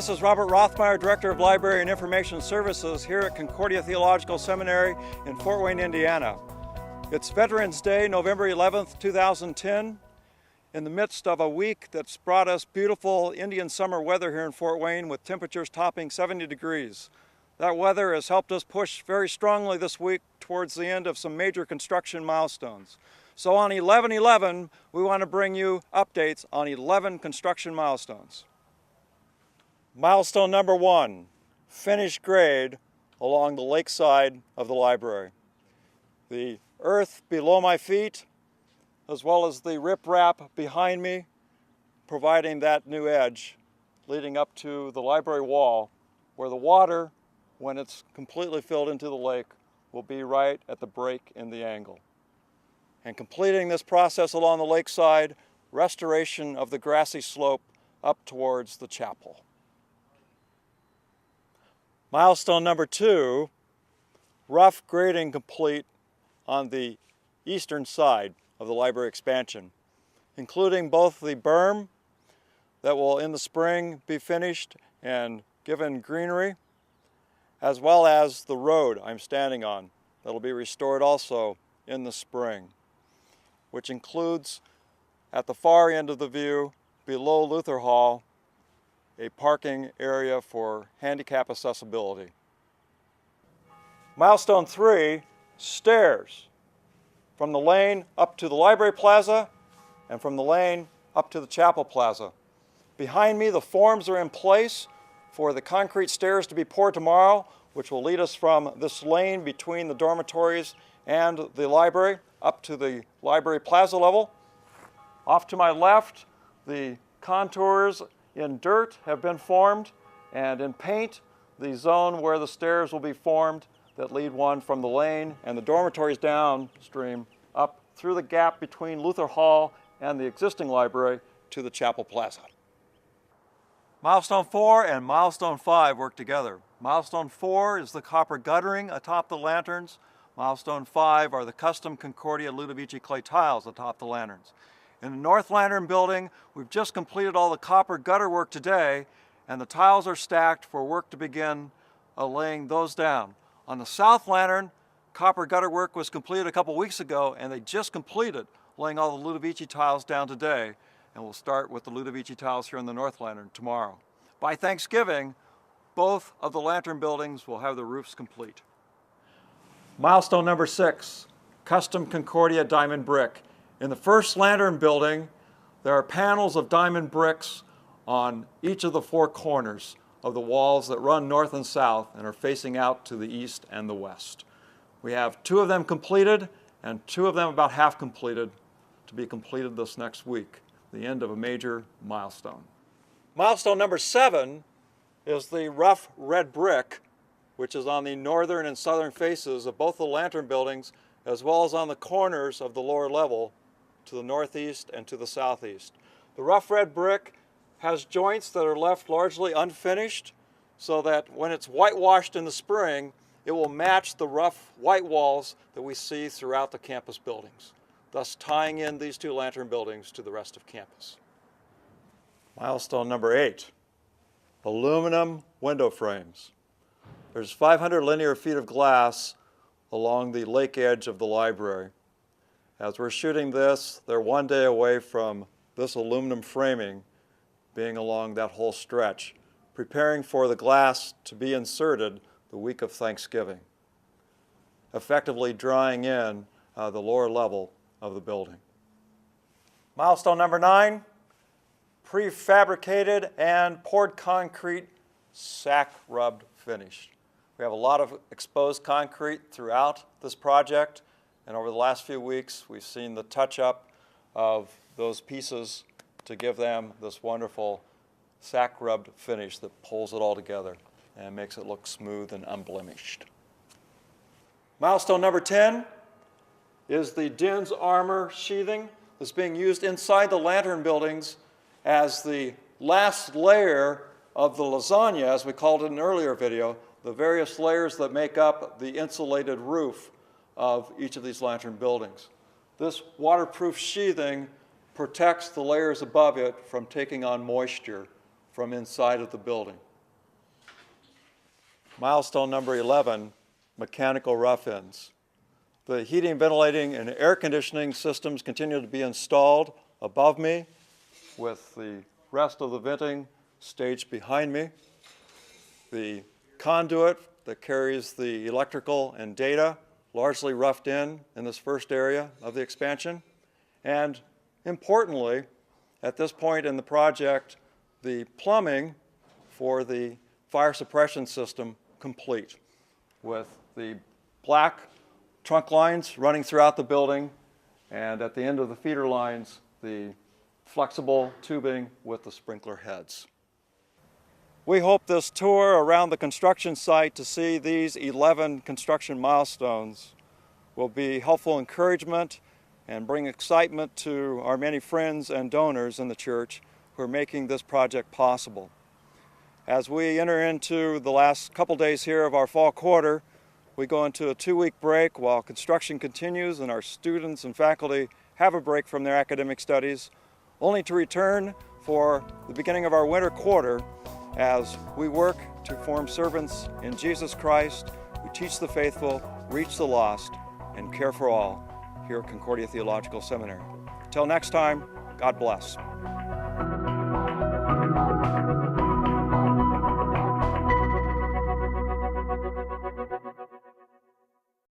This is Robert Roethemeyer, Director of Library and Information Services here at Concordia Theological Seminary in Fort Wayne, Indiana. It's Veterans Day, November 11th, 2010, in the midst of a week that's brought us beautiful Indian summer weather here in Fort Wayne with temperatures topping 70 degrees. That weather has helped us push very strongly this week towards the end of some major construction milestones. So on 11/11, we want to bring you updates on 11 construction milestones. Milestone number 1, finished grade along the lakeside of the library. The earth below my feet, as well as the riprap behind me, providing that new edge leading up to the library wall, where the water, when it's completely filled into the lake, will be right at the break in the angle. And completing this process along the lakeside, restoration of the grassy slope up towards the chapel. Milestone number 2, rough grading complete on the eastern side of the library expansion, including both the berm that will in the spring be finished and given greenery, as well as the road I'm standing on that will be restored also in the spring, which includes at the far end of the view below Luther Hall a parking area for handicap accessibility. Milestone 3, stairs from the lane up to the library plaza and from the lane up to the chapel plaza. Behind me, the forms are in place for the concrete stairs to be poured tomorrow, which will lead us from this lane between the dormitories and the library up to the library plaza level. Off to my left, the contours in dirt have been formed, and in paint, the zone where the stairs will be formed that lead one from the lane and the dormitories downstream up through the gap between Luther Hall and the existing library to the chapel plaza. Milestone 4 and Milestone 5 work together. Milestone 4 is the copper guttering atop the lanterns. Milestone 5 are the custom Concordia Ludovici clay tiles atop the lanterns. In the North Lantern building, we've just completed all the copper gutter work today, and the tiles are stacked for work to begin laying those down. On the South Lantern, copper gutter work was completed a couple weeks ago, and they just completed laying all the Ludovici tiles down today, and we'll start with the Ludovici tiles here in the North Lantern tomorrow. By Thanksgiving, both of the lantern buildings will have the roofs complete. Milestone number 6, custom Concordia diamond brick. In the first lantern building, there are panels of diamond bricks on each of the 4 corners of the walls that run north and south and are facing out to the east and the west. We have 2 of them completed and 2 of them about half completed to be completed this next week, the end of a major milestone. Milestone number 7 is the rough red brick, which is on the northern and southern faces of both the lantern buildings, as well as on the corners of the lower level to the northeast and to the southeast. The rough red brick has joints that are left largely unfinished, so that when it's whitewashed in the spring, it will match the rough white walls that we see throughout the campus buildings, thus tying in these 2 lantern buildings to the rest of campus. Milestone number 8, aluminum window frames. There's 500 linear feet of glass along the lake edge of the library. As we're shooting this, they're 1 day away from this aluminum framing being along that whole stretch, preparing for the glass to be inserted the week of Thanksgiving, effectively drawing in the lower level of the building. Milestone number 9, prefabricated and poured concrete, sack rubbed finish. We have a lot of exposed concrete throughout this project, and over the last few weeks we've seen the touch-up of those pieces to give them this wonderful sack rubbed finish that pulls it all together and makes it look smooth and unblemished. Milestone number 10 is the DINS armor sheathing that's being used inside the lantern buildings as the last layer of the lasagna, as we called it in an earlier video, the various layers that make up the insulated roof of each of these lantern buildings. This waterproof sheathing protects the layers above it from taking on moisture from inside of the building. Milestone number 11, mechanical rough-ins. The heating, ventilating, and air conditioning systems continue to be installed above me, with the rest of the venting staged behind me. The conduit that carries the electrical and data largely roughed in this first area of the expansion. And importantly, at this point in the project, the plumbing for the fire suppression system complete, with the black trunk lines running throughout the building, and at the end of the feeder lines, the flexible tubing with the sprinkler heads. We hope this tour around the construction site to see these 11 construction milestones will be helpful encouragement and bring excitement to our many friends and donors in the church who are making this project possible. As we enter into the last couple days here of our fall quarter, we go into a 2-week break while construction continues and our students and faculty have a break from their academic studies, only to return for the beginning of our winter quarter as we work to form servants in Jesus Christ, who teach the faithful, reach the lost, and care for all here at Concordia Theological Seminary. Until next time, God bless.